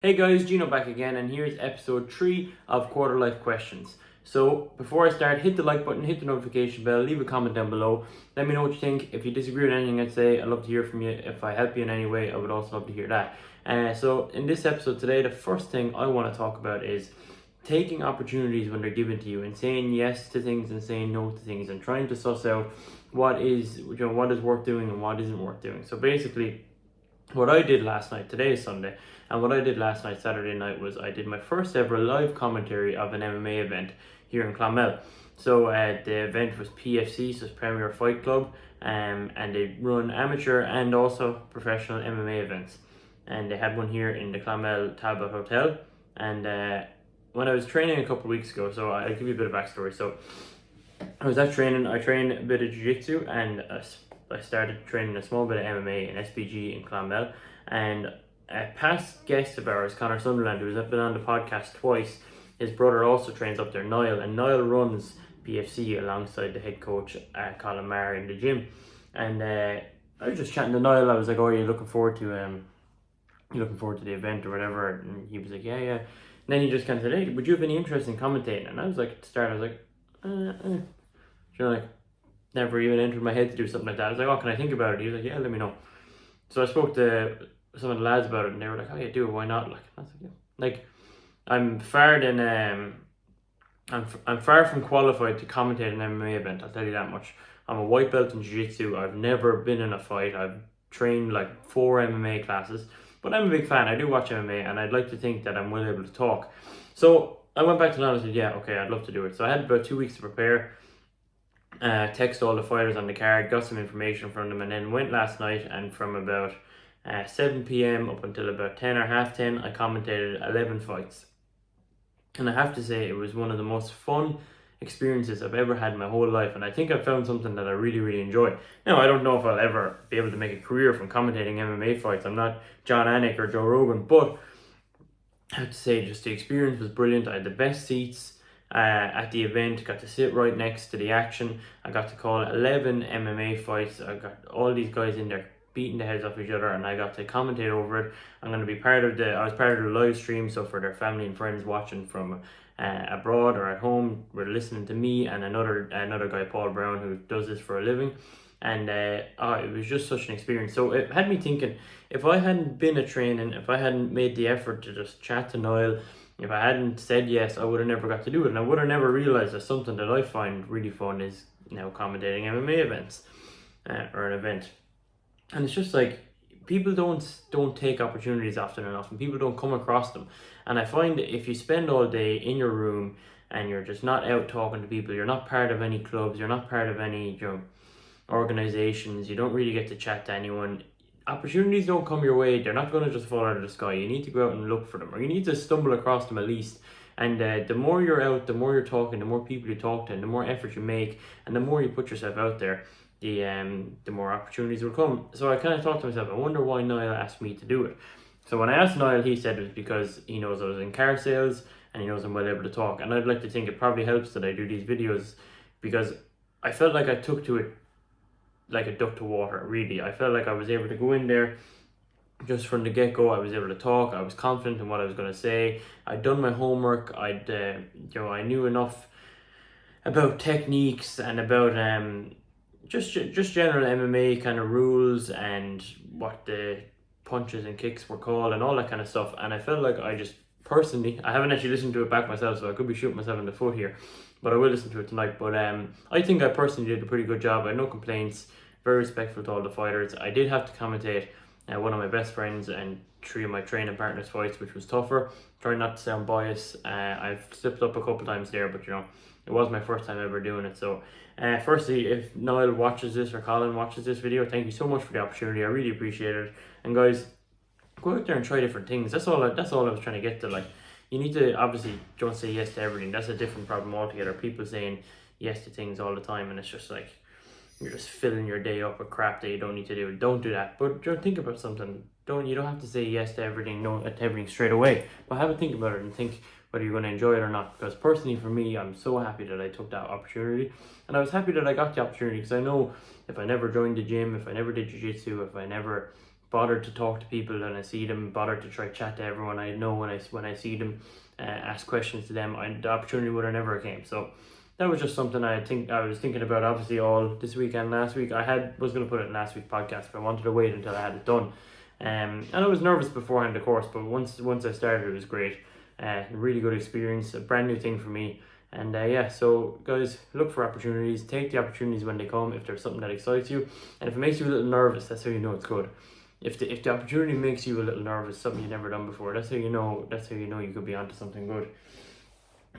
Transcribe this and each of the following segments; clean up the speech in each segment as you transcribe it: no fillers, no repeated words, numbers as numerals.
Hey guys, Gino back again, and here's episode 3 of Quarter Life Questions. So, before I start, hit the like button, hit the notification bell, leave a comment down below. Let me know what you think. If you disagree with anything I'd say, I'd love to hear from you. If I help you in any way, I would also love to hear that. So, in this episode today, the first thing I want to talk about is taking opportunities when they're given to you and saying yes to things and saying no to things and trying to suss out what is worth doing and what isn't worth doing. So, basically, what I did last night, today is Sunday, and what I did last night, Saturday night, was I did my first ever live commentary of an MMA event here in Clonmel. So the event was PFC, so it's Premier Fight Club, and they run amateur and also professional MMA events. And they had one here in the Clonmel Talbot Hotel. And when I was training a couple of weeks ago, so I'll give you a bit of backstory. So I was at training, I trained a bit of jiu-jitsu, and I started training a small bit of MMA and SPG in Clonmel. And a past guest of ours, Connor Sunderland, who's been on the podcast twice, his brother also trains up there, Niall, and Niall runs PFC alongside the head coach, Colin Maher, in the gym. And I was just chatting to Niall. I was like, "Oh, you're looking forward to the event or whatever?" And he was like, "Yeah." And then he just kind of said, "Hey, would you have any interest in commentating?" And I was like, at the start, I was like, you know, like, never even entered my head to do something like that. I was like, "Oh, can I think about it?" He was like, "Yeah, let me know." So I spoke to some of the lads about it, and they were like, "Oh yeah, do it. Why not?" Like, I was like, yeah. Like, I'm far from qualified to commentate an MMA event. I'll tell you that much. I'm a white belt in jiu-jitsu. I've never been in a fight. I've trained like 4 MMA classes, but I'm a big fan. I do watch MMA, and I'd like to think that I'm well able to talk. So I went back to London and said, "Yeah, okay, I'd love to do it." So I had about 2 weeks to prepare. Text all the fighters on the card, got some information from them, and then went last night, and from about 7 p.m. up until about 10 or half 10, I commentated 11 fights. And I have to say, it was one of the most fun experiences I've ever had in my whole life, and I think I found something that I really, really enjoy. Now, I don't know if I'll ever be able to make a career from commentating MMA fights. I'm not John Anik or Joe Rogan, but I have to say, just the experience was brilliant. I had the best seats at the event, got to sit right next to the action. I got to call 11 MMA fights. I got all these guys in there beating the heads off each other, and I got to commentate over it. I was part of the live stream, so for their family and friends watching from abroad or at home, were listening to me and another guy, Paul Brown, who does this for a living. And it was just such an experience. So it had me thinking, if I hadn't been at training, if I hadn't made the effort to just chat to Niall, if I hadn't said yes, I would have never got to do it. And I would have never realised that something that I find really fun is now commentating MMA events or an event. And it's just like, people don't take opportunities often enough, and people don't come across them. And I find that if you spend all day in your room and you're just not out talking to people, you're not part of any clubs, you're not part of any organizations, you don't really get to chat to anyone, opportunities don't come your way. They're not going to just fall out of the sky. You need to go out and look for them, or you need to stumble across them at least. And the more you're out, the more you're talking, the more people you talk to, and the more effort you make, and the more you put yourself out there, the more opportunities will come. So I kind of thought to myself, I wonder why Niall asked me to do it. So when I asked Niall, he said it was because he knows I was in car sales and he knows I'm well able to talk. And I'd like to think it probably helps that I do these videos, because I felt like I took to it like a duck to water, really. I felt like I was able to go in there just from the get-go. I was able to talk. I was confident in what I was going to say. I'd done my homework. I knew enough about techniques and about just general MMA kind of rules and what the punches and kicks were called and all that kind of stuff. And I felt like I just personally, I haven't actually listened to it back myself, so I could be shooting myself in the foot here, but I will listen to it tonight. But I think I personally did a pretty good job. I had no complaints, very respectful to all the fighters. I did have to commentate one of my best friends and 3 of my training partners' fights, which was tougher. Trying not to sound biased. I've slipped up a couple times there, but it was my first time ever doing it. So firstly, if Niall watches this or Colin watches this video, thank you so much for the opportunity. I really appreciate it. And guys, go out there and try different things. That's all I was trying to get to. Like, you need to, obviously, don't say yes to everything. That's a different problem altogether. People saying yes to things all the time, and it's just like, you're just filling your day up with crap that you don't need to do. Don't do that. But think about something. You don't have to say yes to everything, no to everything straight away. But have a think about it and think whether you're going to enjoy it or not. Because personally, for me, I'm so happy that I took that opportunity. And I was happy that I got the opportunity, because I know if I never joined the gym, if I never did jiu-jitsu, if I never bother to talk to people and I see them, bother to try chat to everyone I know when I see them, ask questions to them. The opportunity would have never came. So that was just something I was thinking about, obviously, all this week and last week. Was going to put it in last week's podcast, but I wanted to wait until I had it done. And I was nervous beforehand, of course, but once I started, it was great. Really good experience, a brand new thing for me. And so guys, look for opportunities, take the opportunities when they come, if there's something that excites you. And if it makes you a little nervous, that's how you know it's good. If the opportunity makes you a little nervous, something you've never done before, that's how you know you could be onto something good.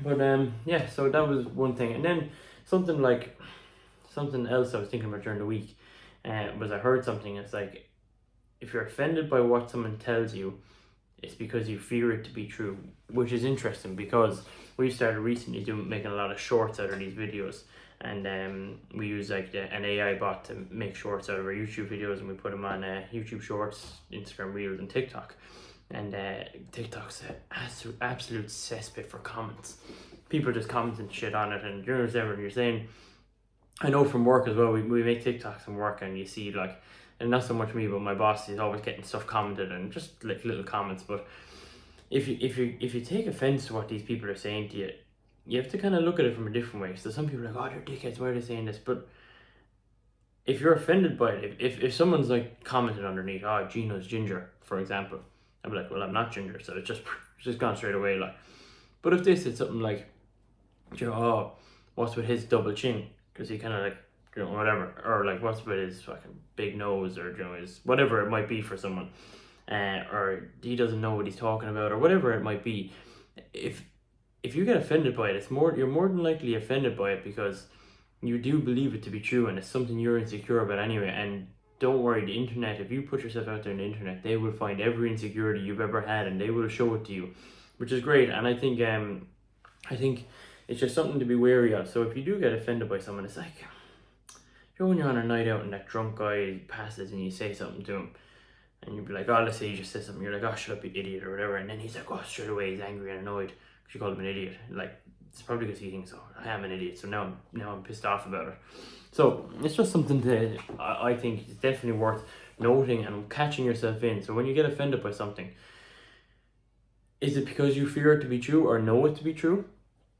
But so that was one thing. And then something else I was thinking about during the week was I heard something. It's like, if you're offended by what someone tells you, it's because you fear it to be true, which is interesting because we started recently making a lot of shorts out of these videos, and we use like an AI bot to make shorts out of our YouTube videos, and we put them on YouTube Shorts, Instagram Reels, and TikTok. And TikTok's an absolute cesspit for comments. People just commenting shit on it, and you're saying, I know from work as well, we make TikToks from work, and you see like, and not so much me, but my boss is always getting stuff commented and just like little comments. But if you take offense to what these people are saying to you, you have to kind of look at it from a different way. So some people are like, oh, they're dickheads, why are they saying this? But if you're offended by it, if someone's like commented underneath, oh, Gino's ginger, for example, I'd be like, well, I'm not ginger, so it's just gone straight away. Like, but if they said something like, oh, what's with his double chin? Because he kind of like, whatever, or like, what's with his fucking big nose, or his whatever it might be for someone, or he doesn't know what he's talking about, or whatever it might be. If you get offended by it, you're more than likely offended by it because you do believe it to be true, and it's something you're insecure about anyway. And don't worry, the internet, if you put yourself out there on the internet, they will find every insecurity you've ever had and they will show it to you, which is great. And I think it's just something to be wary of. So if you do get offended by someone, it's like, when you're on a night out and that drunk guy passes and you say something to him, and you'd be like, oh, let's say you just said something, you're like, oh, shut up, you idiot, or whatever, and then he's like, oh, straight away he's angry and annoyed because you called him an idiot. Like, it's probably because he thinks, oh, I am an idiot, so now I'm pissed off about it. So it's just something I think is definitely worth noting and catching yourself in. So when you get offended by something, is it because you fear it to be true or know it to be true?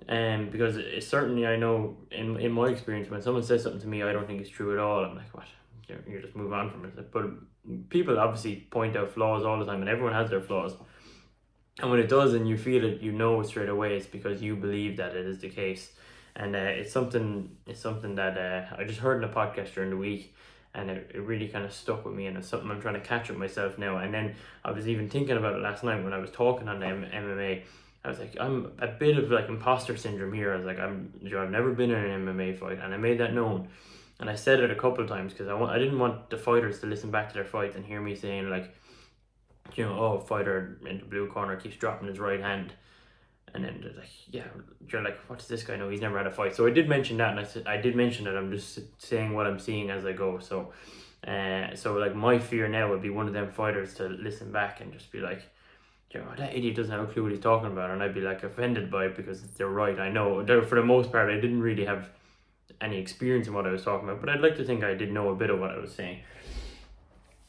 Because it's certainly, I know in my experience, when someone says something to me I don't think it's true at all, I'm like, what? You just move on from it. But people obviously point out flaws all the time, and everyone has their flaws. And when it does and you feel it, you know straight away it's because you believe that it is the case. And it's something that I just heard in a podcast during the week, and it really kind of stuck with me, and it's something I'm trying to catch up myself now. And then I was even thinking about it last night when I was talking on the MMA. I was like, I'm a bit of like imposter syndrome here. I was like, I've never been in an MMA fight, and I made that known. And I said it a couple of times because I didn't want the fighters to listen back to their fights and hear me saying like, oh, fighter in the blue corner keeps dropping his right hand. And then they're like, yeah, you're like, what's this guy know? He's never had a fight. So I did mention that, and I did mention that I'm just saying what I'm seeing as I go. So like my fear now would be one of them fighters to listen back and just be like, that idiot doesn't have a clue what he's talking about, and I'd be like offended by it because they're right. I know for the most part I didn't really have any experience in what I was talking about, but I'd like to think I did know a bit of what I was saying.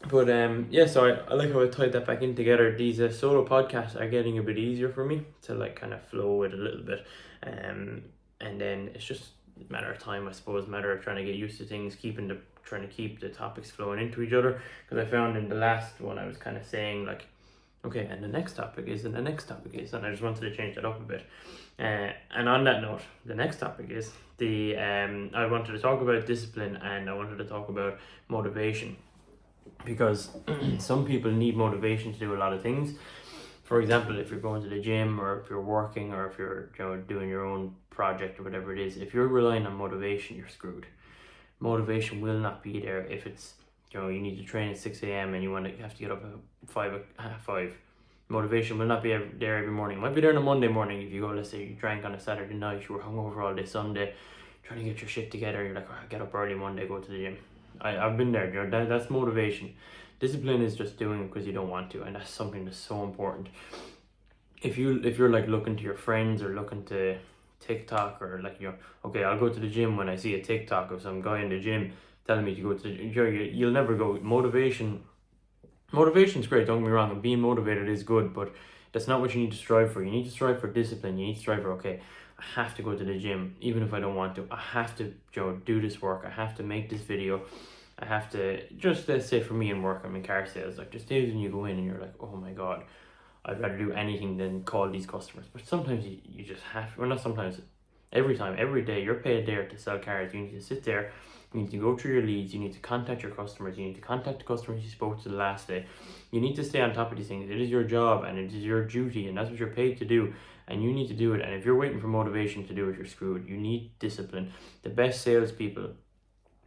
But so I like how I tied that back in together. These solo podcasts are getting a bit easier for me to like kind of flow with a little bit, and then it's just a matter of time, I suppose, matter of trying to get used to things, trying to keep the topics flowing into each other. Because I found in the last one I was kind of saying like, okay, and the next topic is, and the next topic is, and I just wanted to change that up a bit. And on that note, the next topic is I wanted to talk about discipline, and I wanted to talk about motivation, because some people need motivation to do a lot of things. For example, if you're going to the gym, or if you're working, or if you're doing your own project or whatever it is, if you're relying on motivation, you're screwed. Motivation will not be there if it's, you need to train at 6 a.m. and you have to get up at 5. Motivation will not be there every morning. It might be there on a Monday morning if you go, let's say you drank on a Saturday night, you were hungover all day Sunday, trying to get your shit together, you're like, oh, get up early Monday, go to the gym. I've been there, that's motivation. Discipline is just doing it because you don't want to, and that's something that's so important. If you're like looking to your friends or looking to TikTok, or like, okay, I'll go to the gym when I see a TikTok of some guy in the gym telling me to go to the gym, you'll never go. Motivation Motivation is great, don't get me wrong, and being motivated is good, but that's not what you need to strive for. You need to strive for discipline. You need to strive for, okay, I have to go to the gym, even if I don't want to. I have to, do this work. I have to make this video. I have to, just let's say for me in work, I'm in car sales, like there's days when you go in and you're like, oh my God, I'd rather do anything than call these customers. But sometimes you just have, well, not sometimes, every time, every day, you're paid there to sell cars. You need to sit there, you need to go through your leads, you need to contact your customers, you need to contact the customers you spoke to the last day. You need to stay on top of these things. It is your job and it is your duty, and that's what you're paid to do, and you need to do it. And if you're waiting for motivation to do it, you're screwed. You need discipline. The best salespeople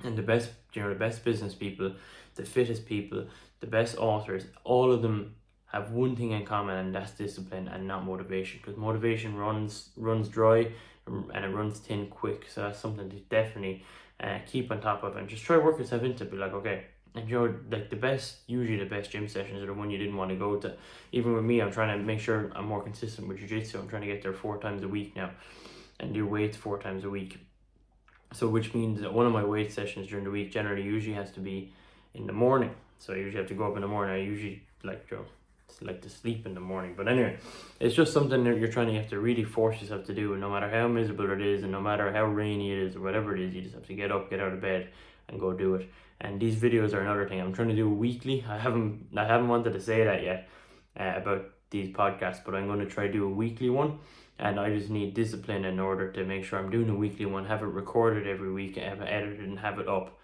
and the best, the best business people, the fittest people, the best authors, all of them have one thing in common, and that's discipline and not motivation, because motivation runs dry and it runs thin quick. So that's something to definitely keep on top of, and just try to work yourself into. Be like, okay, and like usually the best gym sessions are the one you didn't want to go to. Even with me, I'm trying to make sure I'm more consistent with jiu-jitsu. I'm trying to get there 4 times a week now and do weights 4 times a week. So which means that one of my weight sessions during the week usually has to be in the morning. So I usually have to go up in the morning. I usually like to sleep in the morning. But anyway, it's just something that you have to really force yourself to do. And no matter how miserable it is, and no matter how rainy it is, or whatever it is, you just have to get up, get out of bed, and go do it. And these videos are another thing. I'm trying to do weekly. I haven't wanted to say that yet about these podcasts, but I'm going to try to do a weekly one. And I just need discipline in order to make sure I'm doing a weekly one, have it recorded every week, have it edited and have it up.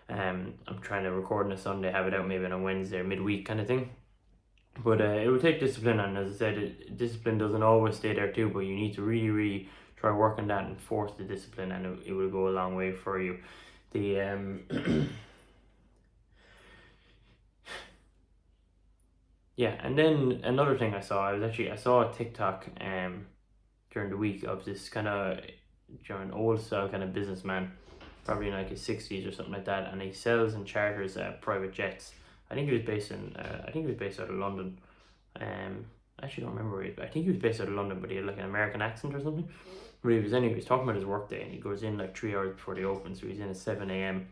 I'm trying to record on a Sunday, have it out maybe on a Wednesday or midweek kind of thing. But it will take discipline, and as I said, discipline doesn't always stay there too, but you need to really, really try work on that and force the discipline, and it will go a long way for you. Yeah, and then another thing I saw a TikTok during the week of this kind of an old style kind of businessman, probably in like his 60s or something like that, and he sells and charters private jets. I think he was based out of London. I actually don't remember where I think he was based out of London, but he had like an American accent or something. But he was talking about his work day, and he goes in like 3 hours before they open, so he's in at 7 a.m.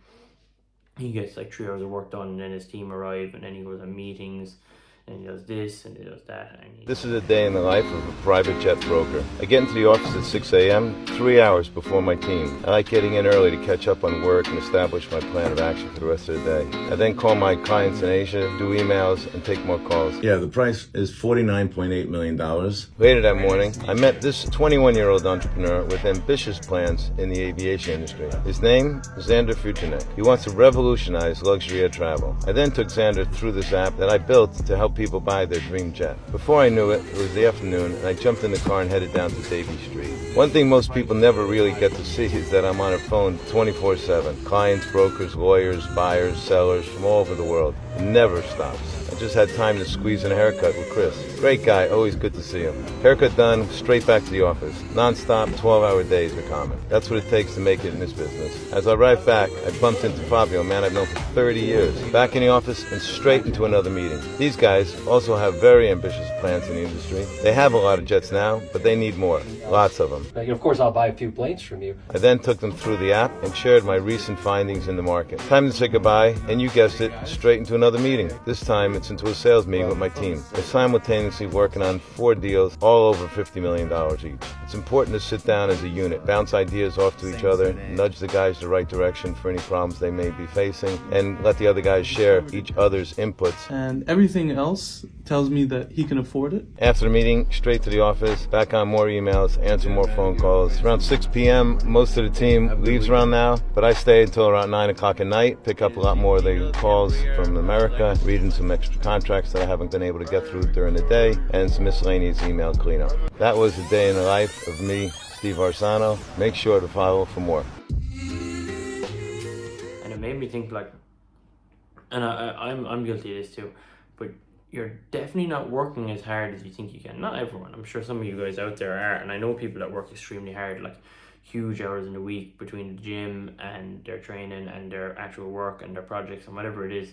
He gets like 3 hours of work done, and then his team arrive, and then he goes on meetings, and he does this and he does that. This is a day in the life of a private jet broker. I get into the office at 6 a.m., 3 hours before my team. I like getting in early to catch up on work and establish my plan of action for the rest of the day. I then call my clients in Asia, do emails, and take more calls. Yeah, the price is $49.8 million. Later that morning, I met this 21-year-old entrepreneur with ambitious plans in the aviation industry. His name is Xander Futunek. He wants to revolutionize luxury air travel. I then took Xander through this app that I built to help people buy their dream jet. Before I knew it was the afternoon, and I jumped in the car and headed down to Davie Street. One thing most people never really get to see is that I'm on a phone 24/7. Clients, brokers, lawyers, buyers, sellers from all over the world. It never stops. I just had time to squeeze in a haircut with Chris. Great guy, always good to see him. Haircut done, straight back to the office. Non-stop, 12-hour days are common. That's what it takes to make it in this business. As I arrived back, I bumped into Fabio, a man I've known for 30 years. Back in the office and straight into another meeting. These guys also have very ambitious plans in the industry. They have a lot of jets now, but they need more. Lots of them. Of course, I'll buy a few planes from you. I then took them through the app and shared my recent findings in the market. Time to say goodbye, and you guessed it, straight into another meeting. This time, it's into a sales meeting with my team. We're simultaneously working on 4 deals, all over $50 million each. It's important to sit down as a unit, bounce ideas off to each other, nudge the guys the right direction for any problems they may be facing, and let the other guys share each other's inputs. And everything else tells me that he can afford it. After the meeting, straight to the office, back on more emails, answer more phone calls. Around 6 p.m., most of the team leaves around now, but I stay until around 9 o'clock at night, pick up a lot more of the calls from America, reading some extra contracts that I haven't been able to get through during the day, and some miscellaneous email cleanup. That was a day in the life of me, Steve Arsano. Make sure to follow for more. And it made me think, like, and I'm guilty of this too, but you're definitely not working as hard as you think you can. Not everyone. I'm sure some of you guys out there are, and I know people that work extremely hard, like huge hours in the week between the gym and their training and their actual work and their projects and whatever it is.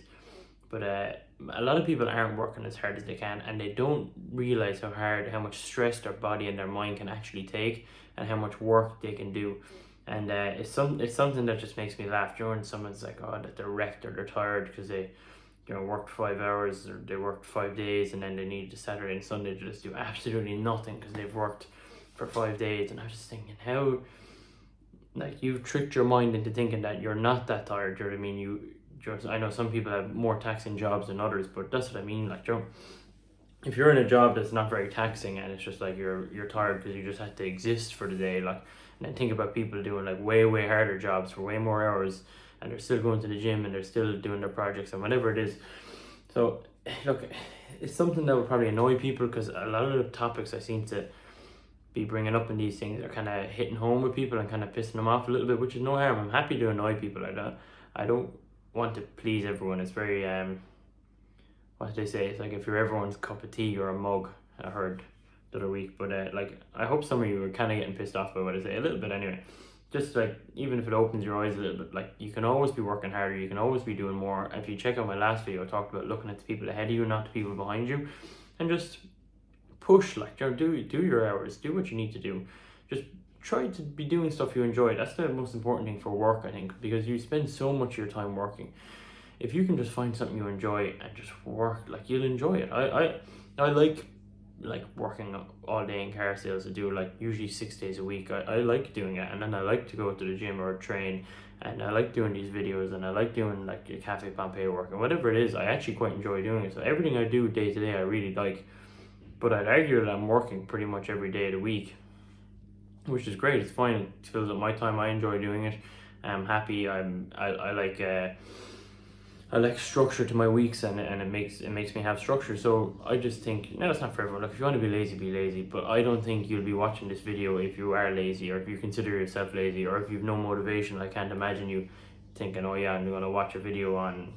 But a lot of people aren't working as hard as they can, and they don't realize how much stress their body and their mind can actually take, and how much work they can do. And it's something that just makes me laugh. When someone's like, oh, that they're wrecked or they're tired because they worked 5 hours, or they worked 5 days, and then they need the Saturday and Sunday to just do absolutely nothing because they've worked for 5 days. And I was just thinking, how, like, you've tricked your mind into thinking that you're not that tired. Do you know what I mean? I know some people have more taxing jobs than others, but that's what I mean. Like, if you're in a job that's not very taxing and it's just like you're tired because you just had to exist for the day, like, and then think about people doing like way harder jobs for way more hours, and they're still going to the gym and they're still doing their projects and whatever it is. So look, it's something that would probably annoy people, because a lot of the topics I seem to be bringing up in these things are kind of hitting home with people and kind of pissing them off a little bit, which is no harm. I'm happy to annoy people. I don't want to please everyone. It's very what do they say? It's like if you're everyone's cup of tea or a mug, I heard the other week. But like, I hope some of you are kind of getting pissed off by what I say a little bit anyway. Just like, even if it opens your eyes a little bit, like, you can always be working harder, you can always be doing more. If you check out my last video, I talked about looking at the people ahead of you, not the people behind you, and just push, like, do your hours, do what you need to do. Just try to be doing stuff you enjoy. That's the most important thing for work, I think, because you spend so much of your time working. If you can just find something you enjoy and just work, like, you'll enjoy it. I like working all day in car sales. I do like usually 6 days a week. I like doing it, and then I like to go to the gym or train, and I like doing these videos, and I like doing like a Caffe Pompeii work, and whatever it is, I actually quite enjoy doing it. So everything I do day to day I really like, but I'd argue that I'm working pretty much every day of the week, which is great. It's fine, it fills up my time, I enjoy doing it. I'm happy. I like structure to my weeks, and it makes me have structure. So I just think, no, it's not for everyone. Like, if you want to be lazy, but I don't think you'll be watching this video if you are lazy, or if you consider yourself lazy, or if you've no motivation. I can't imagine you thinking, oh yeah, I'm going to watch a video on,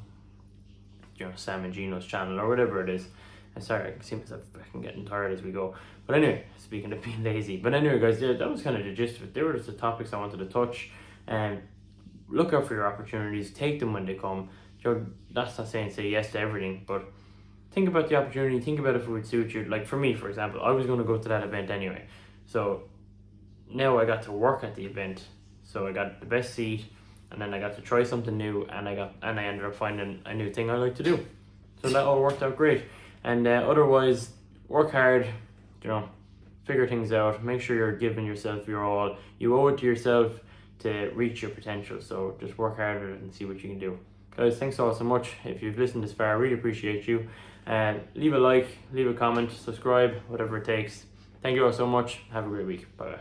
Sam and Gino's channel or whatever it is. I'm sorry, I can see myself fucking getting tired as we go. But anyway, speaking of being lazy. But anyway, guys, yeah, that was kind of the gist of it. They were just the topics I wanted to touch. And look out for your opportunities. Take them when they come. That's not saying say yes to everything, but think about the opportunity. Think about if it would suit you. Like, for me, for example, I was going to go to that event anyway. So now I got to work at the event. So I got the best seat, and then I got to try something new, and I ended up finding a new thing I like to do. So that all worked out great. And otherwise, work hard, figure things out. Make sure you're giving yourself your all. You owe it to yourself to reach your potential. So just work harder and see what you can do. Guys, thanks all so much. If you've listened this far, I really appreciate you. Leave a like, leave a comment, subscribe, whatever it takes. Thank you all so much. Have a great week. Bye.